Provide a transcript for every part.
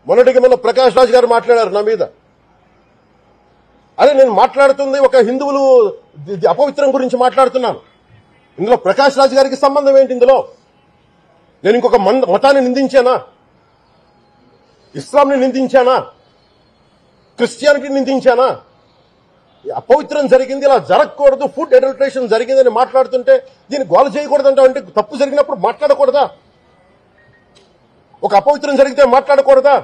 మొన్నటికి మొన్న ప్రకాష్ రాజ్ గారు మాట్లాడారు నా మీద. అదే నేను మాట్లాడుతుంది ఒక హిందువులు అపవిత్రం గురించి మాట్లాడుతున్నాను. ఇందులో ప్రకాష్ రాజ్ గారికి సంబంధం ఏంటి? ఇందులో నేను ఇంకొక మతాన్ని నిందించానా? ఇస్లాంని నిందించానా? క్రిస్టియానిటీ నిందించానా? అపవిత్రం జరిగింది, ఇలా జరగకూడదు, ఫుడ్ అడల్టరేషన్ జరిగిందని మాట్లాడుతుంటే దీన్ని గోల చేయకూడదంటే, అంటే తప్పు జరిగినప్పుడు మాట్లాడకూడదా? ఒక అపవిత్రం జరిగితే మాట్లాడకూడదా?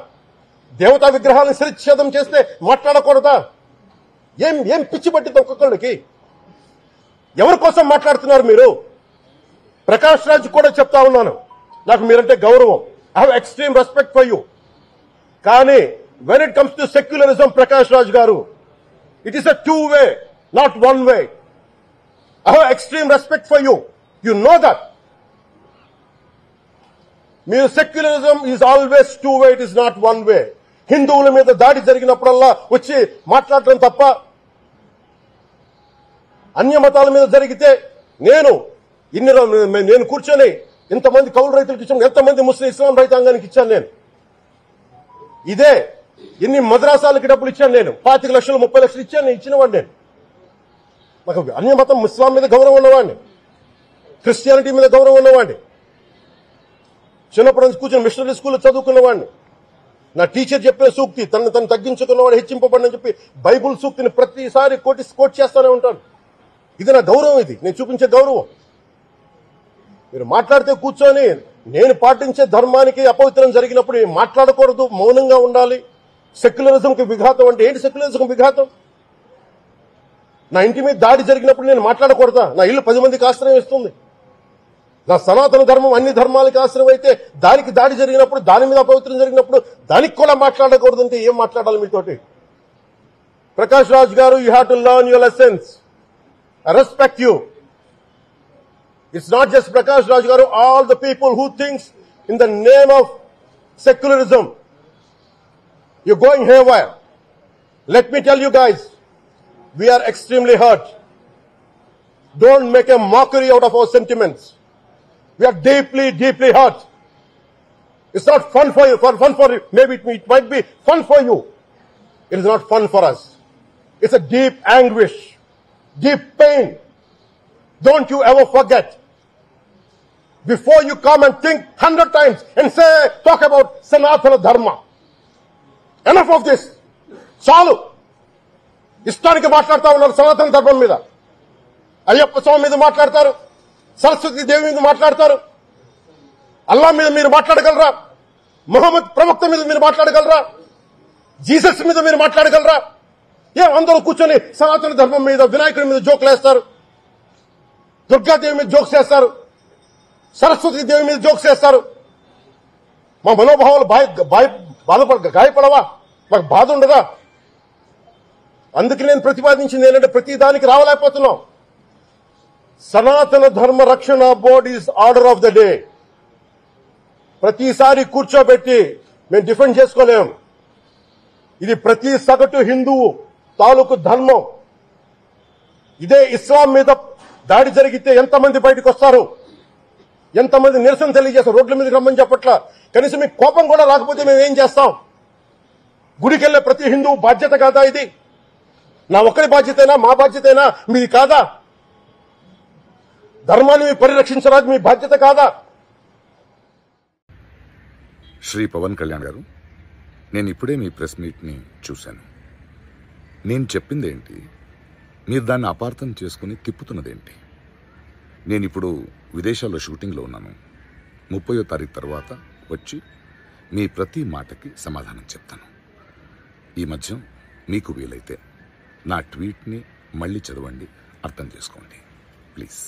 దేవతా విగ్రహాలను శిరచ్ఛేదం చేస్తే మాట్లాడకూడదా? ఏం పిచ్చి పట్టింది ఒక్కొక్కళ్ళకి? ఎవరి కోసం మాట్లాడుతున్నారు మీరు? ప్రకాష్ రాజ్ కూడా చెప్తా ఉన్నాను, నాకు మీరంటే గౌరవం. I have extreme respect for you. కానీ when it comes to secularism, Prakash Raj garu, it is a two-way, not one-way. I have extreme respect for you. You know that. Secularism is always two-way, it is not one-way. హిందువుల మీద దాడి జరిగినప్పుడల్లా వచ్చి మాట్లాడటం తప్ప, అన్య మతాల మీద జరిగితే నేను కూర్చొని ఇంతమంది కౌలు రైతులకు ఇచ్చాను, ఎంతమంది ముస్లిం ఇస్లాం రైతాంగానికి ఇచ్చాను నేను. ఇదే ఎన్ని మద్రాసాలకి డబ్బులు ఇచ్చాను నేను, 25 లక్షలు 30 లక్షలు ఇచ్చాను, నేను ఇచ్చినవాడిని. నేను నాకు అన్య మతం ఇస్లాం మీద గౌరవం ఉన్నవాడిని, క్రిస్టియానిటీ మీద గౌరవం ఉన్నవాడిని. చిన్నప్పటి నుంచి కూర్చొని మిషనరీ స్కూల్లో చదువుకున్నవాడిని. నా టీచర్ చెప్పిన సూక్తి, తను తగ్గించుకున్నవాడు హెచ్చింపబడినని చెప్పి బైబుల్ సూక్తిని ప్రతిసారి కోట్ చేస్తూనే ఉంటాను. ఇది నా గౌరవం, ఇది నేను చూపించే గౌరవం. మీరు మాట్లాడితే కూర్చొని నేను పాటించే ధర్మానికి అపవిత్రం జరిగినప్పుడు మాట్లాడకూడదు, మౌనంగా ఉండాలి. సెక్యులరిజంకి విఘాతం అంటే ఏంటి? సెక్యులరిజం విఘాతం? నా ఇంటి మీద దాడి జరిగినప్పుడు నేను మాట్లాడకూడదా? నా ఇల్లు 10 మందికి ఆశ్రయం ఇస్తుంది. నా సనాతన ధర్మం అన్ని ధర్మాలకి ఆశ్రయం అయితే దానికి దాడి జరిగినప్పుడు, దాని మీద అపవిత్రం జరిగినప్పుడు దానికి కూడా మాట్లాడకూడదు అంటే ఏం మాట్లాడాలి మీతోటి? Prakash Raj garu, you have to learn your lessons. I respect you. It's not just Prakash Raj garu, all the people who thinks in the name of secularism. You're going haywire. Let me tell you guys, we are extremely hurt. Don't make a mockery out of our sentiments. We are deeply, deeply hurt. It's not fun for you. Maybe it might be fun for you. It is not fun for us. It's a deep anguish, deep pain. Don't you ever forget. Before you come and think 100 times and talk about Sanatana Dharma. Enough of this. చాలు. ఇష్టానికి మాట్లాడుతూ ఉన్నారు సనాతన ధర్మం మీద. అయ్యప్ప స్వామి మీద మాట్లాడతారు, సరస్వతి దేవి మీద మాట్లాడతారు. అల్లా మీద మీరు మాట్లాడగలరా? మొహమ్మద్ ప్రవక్త మీద మీరు మాట్లాడగలరా? జీసస్ మీద మీరు మాట్లాడగలరా? అందరూ కూర్చొని సనాతన ధర్మం మీద, వినాయకుడి మీద జోకులు వేస్తారు, దుర్గాదేవి మీద జోక్స్ వేస్తారు, సరస్వతి దేవి మీద జోక్స్ వేస్తారు. మా మనోభావాలు గాయపడవా? మాకు బాధ ఉండదా? అందుకే నేను ప్రతిపాదించింది ఏంటంటే, ప్రతి దానికి రావలేకపోతున్నాం. సనాతన ధర్మ రక్షణ board is order of the day. ప్రతిసారి కూర్చోబెట్టి మేము డిఫెండ్ చేసుకోలేం. ఇది ప్రతి సగటు హిందువు తాలూకు ధర్మం. ఇదే ఇస్లాం మీద దాడి జరిగితే ఎంతమంది బయటకు వస్తారు, ఎంతమంది నిరసన తెలియజేస్తారు, రోడ్ల మీదకి రమ్మని చెప్పట్లా. కనీసం మీకు కోపం కూడా రాకపోతే మేము ఏం చేస్తాం? గుడికెళ్లే ప్రతి హిందువు బాధ్యత కాదా ఇది? నా ఒక్కరి బాధ్యతైనా, మా బాధ్యతైనా మీది కాదా? ధర్మాన్ని పరిరక్షించడానికి మీ బాధ్యత కాదా? శ్రీ పవన్ కళ్యాణ్ గారు, నేను ఇప్పుడే మీ ప్రెస్ మీట్ని చూశాను. నేను చెప్పిందేంటి, మీరు దాన్ని అపార్థం చేసుకుని తిప్పుతున్నదేంటి? నేను ఇప్పుడు విదేశాల్లో షూటింగ్లో ఉన్నాను. 30వ తారీఖు తర్వాత వచ్చి మీ ప్రతి మాటకి సమాధానం చెప్తాను. ఈ మధ్య మీకు వీలైతే నా ట్వీట్ని మళ్ళీ చదవండి, అర్థం చేసుకోండి ప్లీజ్.